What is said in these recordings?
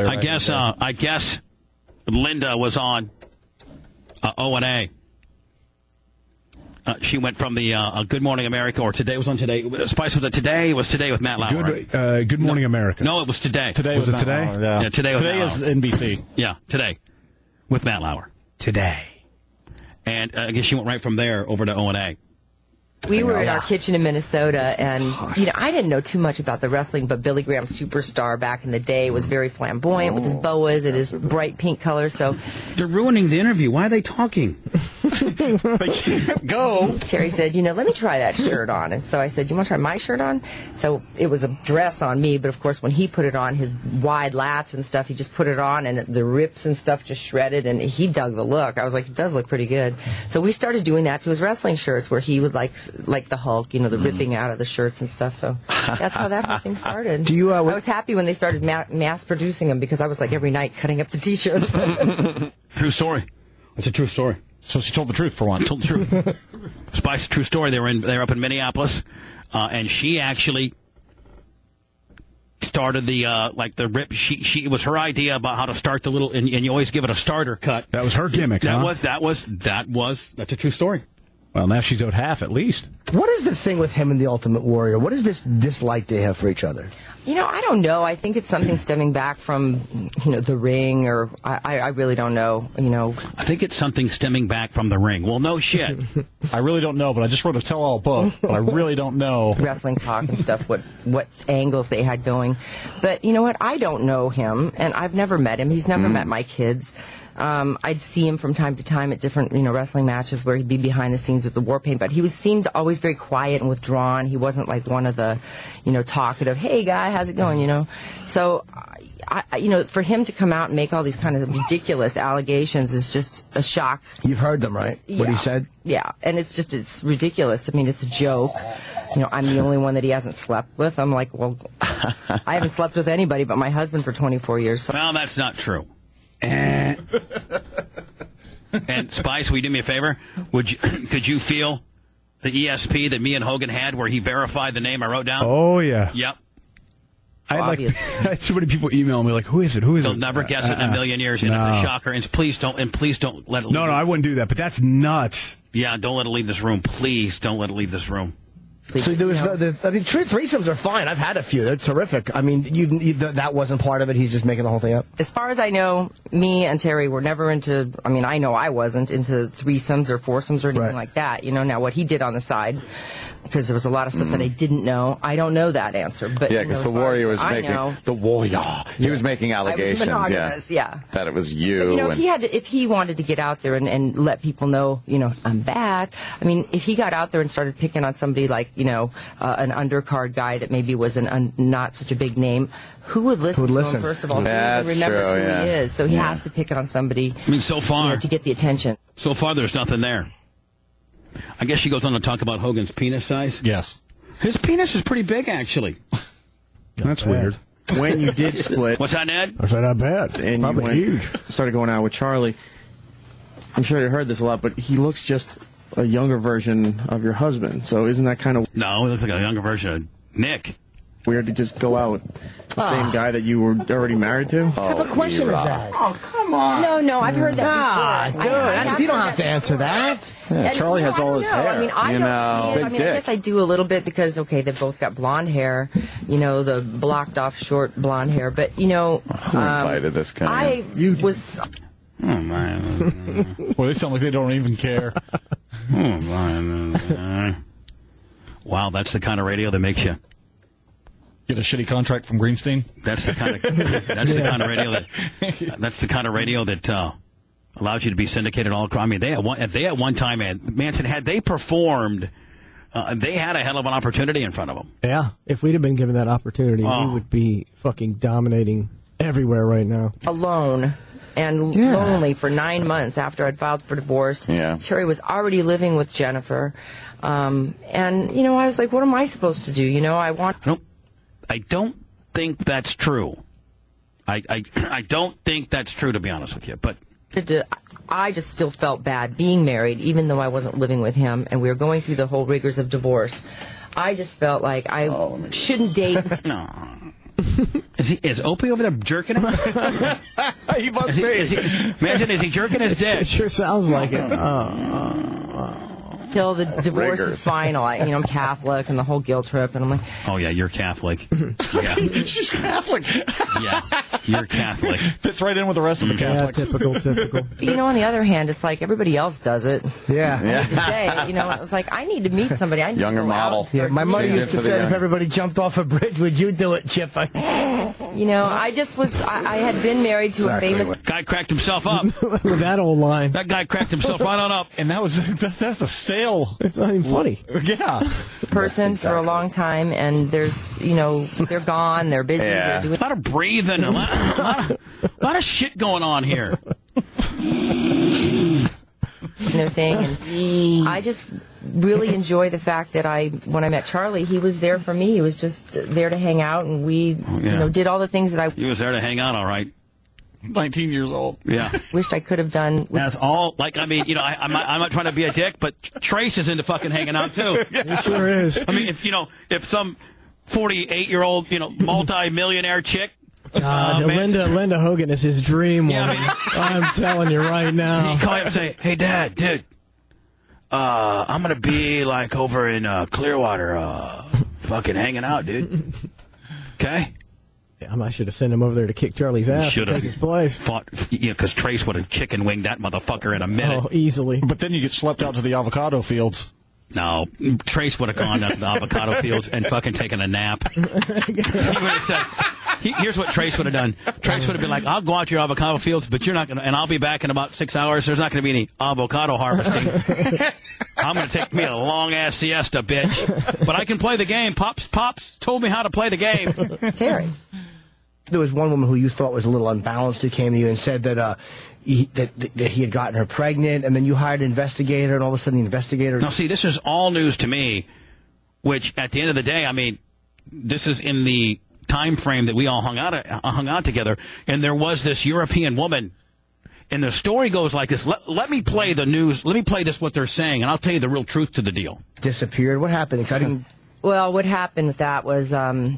I guess Linda was on O&A. She went from the Good Morning America, or Today was on Today. Spice was it Today? It was Today with Matt Lauer. Good Morning America. No, it was Today. Today was it Today? Lauer, yeah. Today is NBC. Yeah, Today with Matt Lauer. Today. And I guess she went right from there over to O&A. We were in our kitchen in Minnesota, and I didn't know too much about the wrestling, but Billy Graham, superstar back in the day, was very flamboyant with his boas and his bright pink colors. So they're ruining the interview. Why are they talking? They can't go. Terry said, let me try that shirt on. And so I said, you want to try my shirt on? So it was a dress on me, but of course when he put it on, his wide lats and stuff, he just put it on, and the rips and stuff just shredded, and he dug the look. I was like, it does look pretty good. So we started doing that to his wrestling shirts, where he would like the Hulk, the ripping out of the shirts and stuff. So that's how that whole thing started. I was happy when they started mass producing them, because I was like every night cutting up the T-shirts. True story. It's a true story. So she told the truth for once. Told the truth. Spice, true story. They were up in Minneapolis, and she actually started the rip. It was her idea about how to start the little, and you always give it a starter cut. That was her gimmick. That's a true story. Well, now she's owed half at least. What is the thing with him and the Ultimate Warrior? What is this dislike they have for each other? I don't know. I think it's something stemming back from, the ring, or I really don't know, I think it's something stemming back from the ring. Well, no shit. I really don't know, but I just wrote a tell-all book, but I really don't know. Wrestling talk and stuff, what angles they had going. But you know what? I don't know him, and I've never met him. He's never met my kids. I'd see him from time to time at different, wrestling matches where he'd be behind the scenes with the war paint, but he seemed always very quiet and withdrawn. He wasn't like one of the, talkative, hey guy, how's it going, So, for him to come out and make all these kind of ridiculous allegations is just a shock. You've heard them, right? Yeah. What he said? Yeah, and it's ridiculous. I mean, it's a joke. I'm the only one that he hasn't slept with. I'm like, well, I haven't slept with anybody but my husband for 24 years. So. Well, that's not true. And Spice, will you do me a favor? Could you feel the ESP that me and Hogan had, where he verified the name I wrote down? Oh yeah. Yep. I had so many people email me like, "Who is it? Who is it?" They'll never guess it in a million years, and it's a shocker. And please don't let it. No, I wouldn't do that. But that's nuts. Yeah, don't let it leave this room. Please don't let it leave this room. So there was threesomes are fine. I've had a few. They're terrific. I mean, that wasn't part of it. He's just making the whole thing up. As far as I know, me and Terry were never into, I know I wasn't into threesomes or foursomes or anything like that. Now what he did on the side, because there was a lot of stuff that I didn't know. I don't know that answer. But yeah, because the Warrior was making the Warrior. He was making allegations. I was monogamous, yeah. That it was you. But, if he wanted to get out there and let people know, I'm back. I mean, if he got out there and started picking on somebody like, an undercard guy that maybe was not such a big name, who would listen to him, first of all? That's who remembers true, who he is? So he has to pick on somebody. I mean, so far to get the attention. So far, there's nothing there. I guess she goes on to talk about Hogan's penis size. Yes. His penis is pretty big, actually. That's weird. When you did split... What's that, Ned? That's not bad. And probably huge. Started going out with Charlie. I'm sure you heard this a lot, but he looks just a younger version of your husband. So isn't that kind of... No, he looks like a younger version of Nick. Weird to just go out the same guy that you were already married to? What type of question is that? Oh, come on. No, I've heard that before. Dude, you don't have to answer that. Yeah, Charlie has all his hair. I mean, I don't see it. I guess I do a little bit because, they both got blonde hair, the blocked off short blonde hair. But, who invited this guy? I was... Oh, man. Well, they sound like they don't even care. Oh, man. Wow, that's the kind of radio that makes you... Get a shitty contract from Greenstein? That's the kind of radio that allows you to be syndicated all across. I mean, they at one time, Manson, had they performed, they had a hell of an opportunity in front of them. Yeah, if we'd have been given that opportunity, we would be fucking dominating everywhere right now. Alone and lonely for 9 months after I'd filed for divorce. Yeah. Terry was already living with Jennifer, and I was like, what am I supposed to do? I don't think that's true. I don't think that's true, to be honest with you. But I just still felt bad being married, even though I wasn't living with him, and we were going through the whole rigors of divorce. I just felt like I shouldn't date. No. Is Opie over there jerking him? He must be. Imagine, is he jerking his dick? It sure sounds like it. Till the divorce is final. I'm Catholic and the whole guilt trip, and I'm like, oh yeah, you're Catholic. Yeah. She's Catholic. Yeah, you're Catholic. Fits right in with the rest of the Catholics. Yeah, typical. But on the other hand, it's like everybody else does it. Yeah. I hate to say, it was like I need to meet somebody. I need Younger to go model. out and Yeah, start my mother doing used to say, if everybody jumped off a bridge, would you do it, Chip? I just was. I had been married to a famous Guy cracked himself up. With that old line. That guy cracked himself right on up. And that's a stale. It's not even funny. Yeah. person for a long time, and there's, they're gone, they're busy, they're doing a lot of breathing, a lot of shit going on here. thing, and I just really enjoy the fact that when I met Charlie, he was there for me. He was just there to hang out, and we, did all the things that He was there to hang out, all right. 19 years old. Yeah. wished I could have done. That's all. I'm not trying to be a dick, but Trace is into fucking hanging out too. He sure is. I mean, if some 48-year-old, multi-millionaire chick. Linda Hogan is his dream Yeah, woman. I'm telling you right now. He call you and say, "Hey, Dad, dude, I'm gonna be like over in Clearwater, fucking hanging out, dude." Okay. I should have sent him over there to kick Charlie's ass and take his place. Fought, because Trace would have chicken winged that motherfucker in a minute. Oh, easily. But then you get schlepped out to the avocado fields. No, Trace would have gone to the avocado fields and fucking taken a nap. He would have said, here's what Trace would have done. Trace would have been like, I'll go out to your avocado fields, but you're not going to, and I'll be back in about 6 hours. There's not going to be any avocado harvesting. I'm going to take me a long-ass siesta, bitch. But I can play the game. Pops told me how to play the game. Terry. There was one woman who you thought was a little unbalanced who came to you and said that he had gotten her pregnant, and then you hired an investigator, and all of a sudden the investigator... Now, see, this is all news to me, which at the end of the day, I mean, this is in the time frame that we all hung out together, and there was this European woman, and the story goes like this. Let me play the news. Let me play this, what they're saying, and I'll tell you the real truth to the deal. Disappeared? What happened? I didn't... Well, what happened with that was I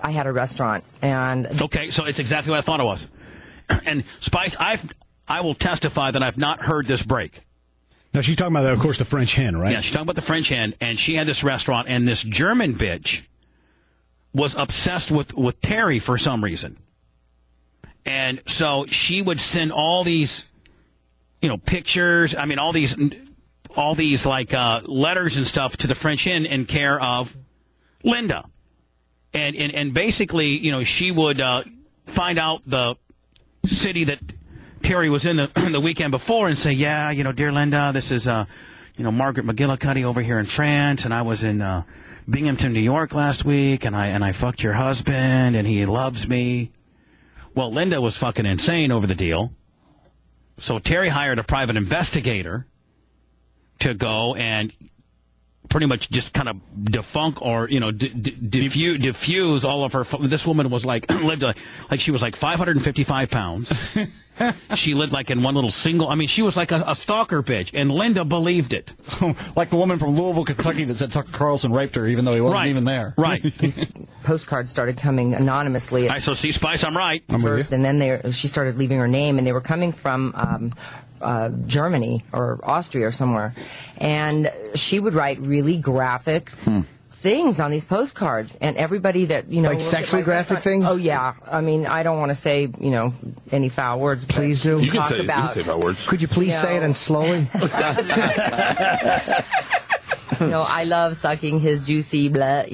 had a restaurant, and okay, so it's exactly what I thought it was. And Spice, I will testify that I've not heard this break. Now she's talking about, of course, the French hen, right? Yeah, she's talking about the French hen, and she had this restaurant, and this German bitch was obsessed with Terry for some reason, and so she would send all these, pictures. I mean, all these like letters and stuff to the French Inn in care of Linda, and basically, she would find out the city that Terry was in the weekend before and say, yeah, dear Linda, this is Margaret McGillicuddy over here in France, and I was in Binghamton, New York last week, and I fucked your husband, and he loves me. Well, Linda was fucking insane over the deal, so Terry hired a private investigator to go and pretty much just kind of defunk or diffuse all of her. This woman was lived like she was like 555 pounds. She lived like in one little single. I mean, she was like a stalker bitch, and Linda believed it. Like the woman from Louisville, Kentucky, that said Tucker Carlson raped her, even though he wasn't even there. Right. Postcards started coming anonymously. All right, so see, Spice, I'm right. First, and then she started leaving her name, and they were coming from Germany or Austria or somewhere, and she would write really graphic things on these postcards, and everybody that like sexually graphic things. Oh yeah, I mean, I don't want to say any foul words. Please do. You can say foul words. Could you please say it and slowly? I love sucking his juicy blood,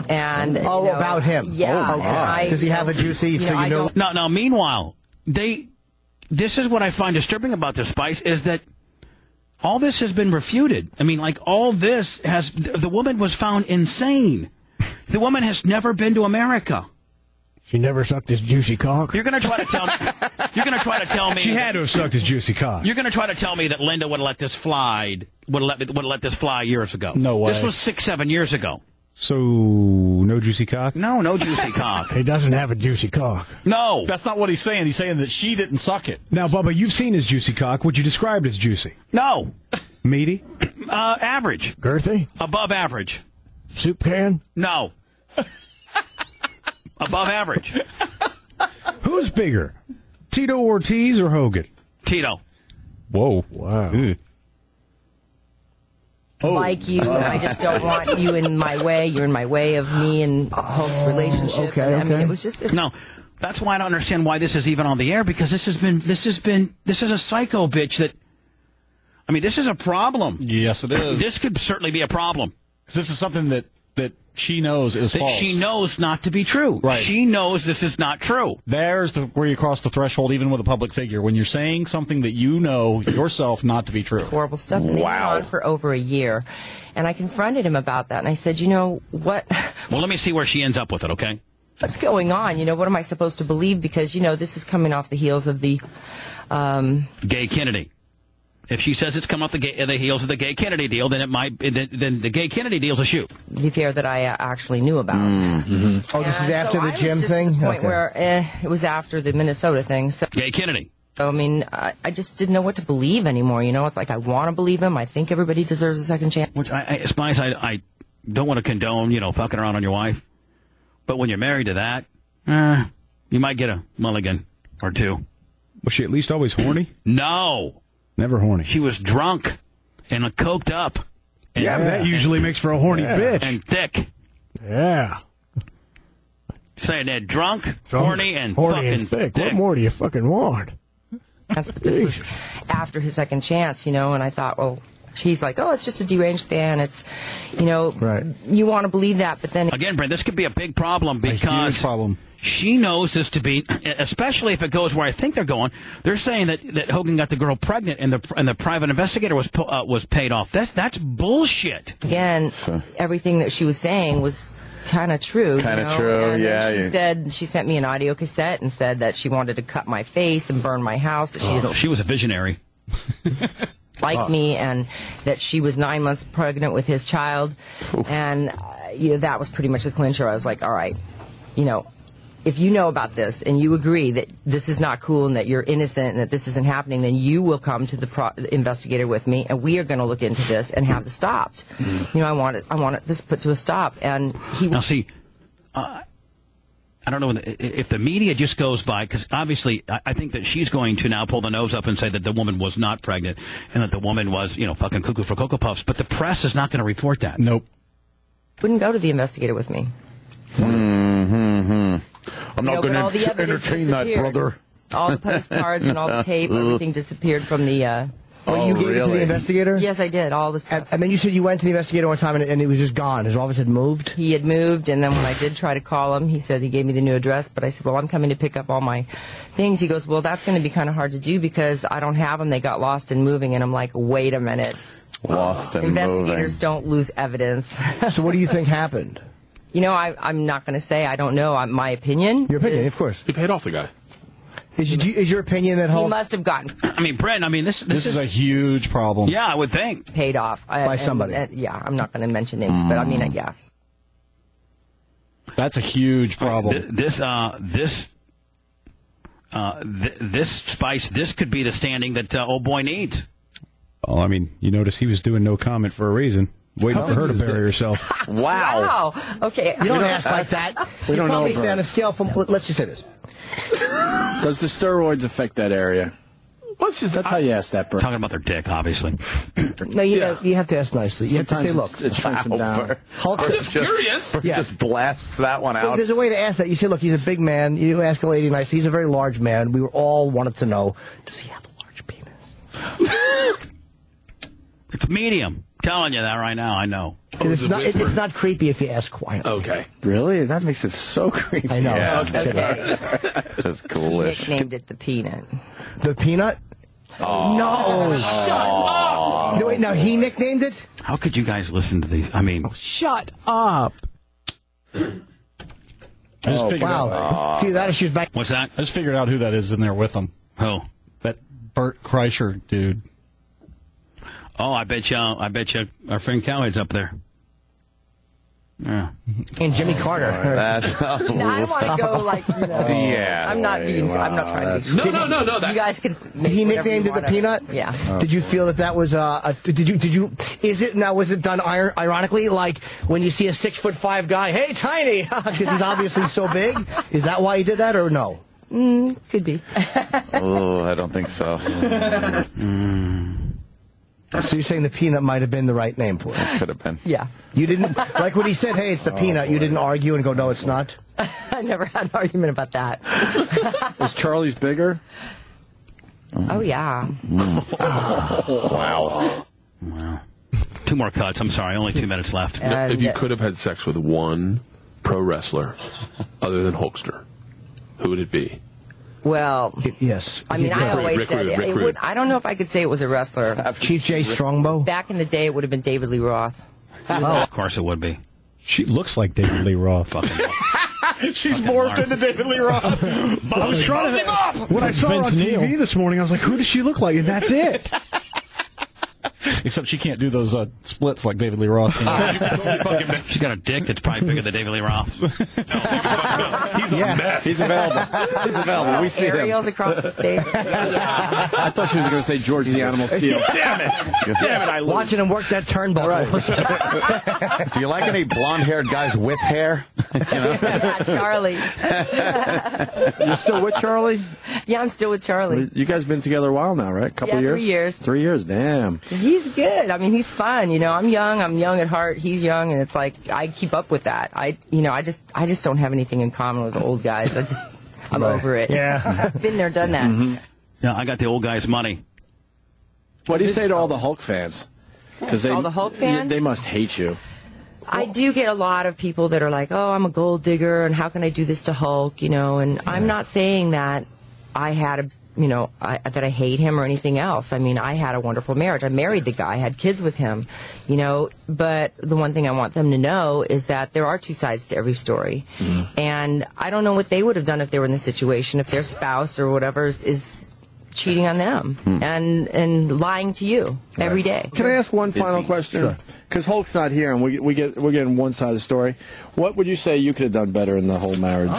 and about him. Yeah. Okay. Does he have a juicy? Now, meanwhile, this is what I find disturbing about this, Spice, is that all this has been refuted. I mean, all this the woman was found insane. The woman has never been to America. She never sucked his juicy cock. You're going to try to tell me. You're going to try to tell me. She had to have sucked his juicy cock. You're going to try to tell me that Linda would have let this fly. Would have let this fly years ago. No way. This was 6-7 years ago. So, no juicy cock? No juicy cock. He doesn't have a juicy cock. No. That's not what he's saying. He's saying that she didn't suck it. Now, Bubba, you've seen his juicy cock. Would you describe it as juicy? No. Meaty? Average. Girthy? Above average. Soup can? No. Above average. Who's bigger, Tito Ortiz or Hogan? Tito. Whoa. Wow. Like you, I just don't want you in my way. You're in my way of me and Hulk's relationship. Okay, I mean, it was just... No, that's why I don't understand why this is even on the air, because this is a psycho bitch that, I mean, this is a problem. Yes, it is. This could certainly be a problem. This is something that she knows is false. She knows not to be true. Right. She knows this is not true. There's where you cross the threshold, even with a public figure, when you're saying something that you know yourself not to be true. Horrible stuff. And they went on for over a year. And I confronted him about that. And I said, you know, what? Well, let me see where she ends up with it, okay? What's going on? You know, what am I supposed to believe? Because, you know, this is coming off the heels of the... Gay Kennedy. If she says it's come off the heels of the Gay Kennedy deal, then then the Gay Kennedy deal's a shoot. The affair that I actually knew about. Mm-hmm. Oh, this is after the gym thing? At the point where it was after the Minnesota thing. So, Gay Kennedy. I mean, I just didn't know what to believe anymore. You know, it's like I want to believe him. I think everybody deserves a second chance. Which, Spice, I don't want to condone, you know, fucking around on your wife. But when you're married to that, you might get a mulligan or two. Was she at least always horny? No. Never horny. She was drunk and coked up. And, that usually makes for a horny bitch. And thick. Yeah. Saying that drunk, horny, and fucking thick. What more do you fucking want? But this was after his second chance, you know, and I thought, well, he's like, oh, it's just a deranged fan. It's, you know, you want to believe that, but then... Again, Brent, this could be a big problem because... A huge problem. She knows this to be, especially if it goes where I think they're going. They're saying that Hogan got the girl pregnant and the private investigator was paid off. That's bullshit. Again, everything that she was saying was kind of true. Kind of true, and yeah. She said she sent me an audio cassette and said that she wanted to cut my face and burn my house. That she didn't. She was a visionary. Like me, and that she was 9 months pregnant with his child, and you know, that was pretty much the clincher. I was like, all right, you know. If you know about this and you agree that this is not cool and that you're innocent and that this isn't happening, then you will come to the investigator with me, and we are going to look into this and have this stopped. You know, I want this put to a stop. And he now see, I don't know if the media just goes by, because obviously I think that she's going to now pull the nose up and say that the woman was not pregnant and that the woman was, you know, fucking cuckoo for Cocoa Puffs. But the press is not going to report that. Nope. Wouldn't go to the investigator with me. I'm not going to entertain that, brother. All the postcards and all the tape, everything disappeared from the... Oh, you gave it to the investigator? Yes, I did, all the stuff. And then you said you went to the investigator one time and it was just gone. His office had moved? He had moved, and then when I did try to call him, he said he gave me the new address, but I said, well, I'm coming to pick up all my things. He goes, well, that's going to be kind of hard to do because I don't have them. They got lost in moving, and I'm like, wait a minute. Lost in Investigators moving. don't lose evidence. So what do you think happened? You know, I'm not going to say. I don't know. My opinion. Your opinion, is, of course. He paid off the guy. Is your opinion that he must have gotten? I mean, Brent. I mean, this is a huge problem. Yeah, I would think paid off by somebody. Yeah, I'm not going to mention names, but I mean, yeah. That's a huge problem. This Spice. This could be the standing that old boy needs. Oh, I mean, you notice he was doing no comment for a reason. Waiting for her to bury herself. Wow. Okay. You don't ask like that. We don't know. Probably say on a scale from. Let's just say this. Does the steroids affect that area? That's how you ask that, Bert. Talking about their dick, obviously. No, you have to ask nicely. You have to say, look. It shrinks him down. Hulk's just curious. Yeah. Just blasts that one out. Well, there's a way to ask that. You say, look, he's a big man. You ask a lady nicely. He's a very large man. We were all wanted to know, does he have a large penis? It's medium. Telling you that right now, I know. It's not creepy if you ask quietly. Okay. Really? That makes it so creepy. I know. Yeah. Okay. That's coolish. He nicknamed it the peanut. The peanut? Oh. No. Shut up. No, wait, now he nicknamed it? How could you guys listen to these? I mean, Shut up. I just figured out. See, that issue's back. what's that? I just figured out who that is in there with them. Who? That Bert Kreischer dude. Oh, I bet you our friend Cowhead's up there. Yeah. And Jimmy Carter. That's No, I don't want to go like, yeah. I'm not trying to be. No. You guys can. He nicknamed it the Peanut. Yeah. Did you feel that was did you? Is it now? Was it done ironically? Like when you see a 6'5" guy, hey, tiny, because he's obviously so big. Is that why he did that, or no? Could be. Oh, I don't think so. So you're saying the Peanut might have been the right name for it? Could have been. Yeah. You didn't like when he said, "Hey, it's the Peanut." You didn't argue and go, "No, it's not." I never had an argument about that. Was Charlie's bigger? Oh yeah. Wow. 2 more cuts. I'm sorry. Only 2 minutes left. And if you could have had sex with one pro wrestler other than Hulkster, who would it be? Well, Yes. I mean, I always Rick said Rude, Rick it would. I don't know if I could say it was a wrestler. Chief J. Strongbow. Back in the day, it would have been David Lee Roth. Of course it would be. She looks like David Lee Roth. Fucking She's morphed into David Lee Roth. I was trying to. When I saw her on TV this morning, I was like, "Who does she look like?" And that's it. Except she can't do those splits like David Lee Roth. She's got a dick that's probably bigger than David Lee Roth's. He's a mess. He's available. He's available. We see him. Aerials across the stage. Yeah. I thought she was going to say George the Animal Steel. Damn it! I Watching him work that turnbuckle. Do you like any blonde-haired guys with hair? Not Charlie. You're still with Charlie? Yeah, I'm still with Charlie. You guys been together a while now, right? Couple Yeah, years? 3 years. 3 years, damn. He's good. I mean, he's fun. I'm young at heart. He's young, and it's like I keep up with that. I just don't have anything in common with the old guys. I'm over it. Yeah. Been there, done that. Yeah, I got the old guy's money. What do you say to all the Hulk fans? Because All the Hulk fans? They must hate you. I do get a lot of people that are like, "Oh, I'm a gold digger, and how can I do this to Hulk?" And I'm not saying that I had that I hate him or anything else. I mean, I had a wonderful marriage. I married the guy, had kids with him, but the one thing I want them to know is that there are 2 sides to every story. And I don't know what they would have done if they were in this situation, if their spouse or whatever is cheating on them and lying to you every day. Can I ask one final question? Because Hulk's not here, and we're getting one side of the story. What would you say you could have done better in the whole marriage?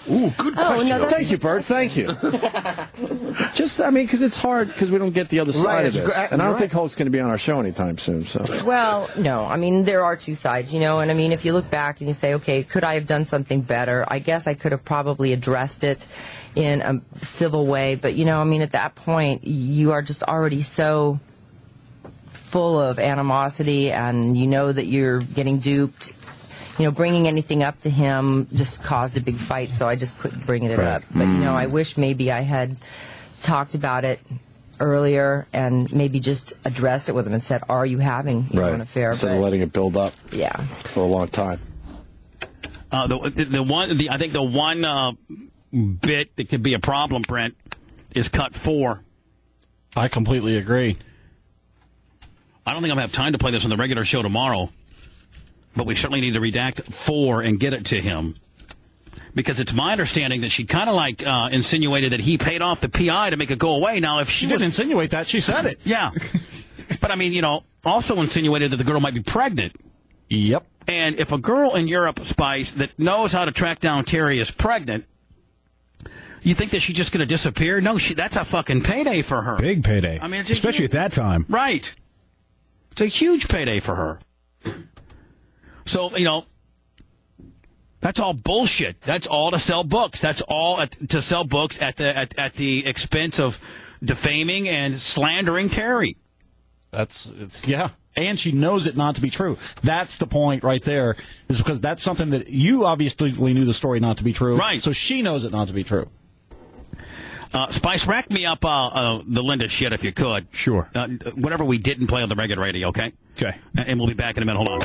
Ooh, good question. Thank you, Bert. Thank you. Because it's hard because we don't get the other side of this. And I don't think Hulk's going to be on our show anytime soon. So. Well, no. I mean, there are 2 sides, and I mean, if you look back and you say, okay, could I have done something better? I guess I could have probably addressed it in a civil way. But, I mean, at that point, you are just already so full of animosity, and you know that you're getting duped. Bringing anything up to him just caused a big fight, so I just couldn't bring it up. But, I wish maybe I had talked about it earlier and maybe just addressed it with him and said, are you having an affair? Instead of letting it build up for a long time. I think the one bit that could be a problem, Brent, is cut 4. I completely agree. I don't think I'm going to have time to play this on the regular show tomorrow. But we certainly need to redact 4 and get it to him. Because it's my understanding that she kind of insinuated that he paid off the PI to make it go away. Now, if she didn't insinuate that, she said it. Yeah. But, I mean, also insinuated that the girl might be pregnant. Yep. And if a girl in Europe, Spice, that knows how to track down Terry is pregnant, you think that she's just going to disappear? No, that's a fucking payday for her. Big payday. I mean, especially at that time. Right. It's a huge payday for her. So, that's all bullshit. That's all to sell books. That's all to sell books at the expense of defaming and slandering Terry. Yeah. And she knows it not to be true. That's the point right there, is because that's something that you obviously knew the story not to be true. Right. So she knows it not to be true. Spice, rack me up the Linda shit if you could. Sure. Whatever we didn't play on the regular radio, okay? Okay. And we'll be back in a minute. Hold on.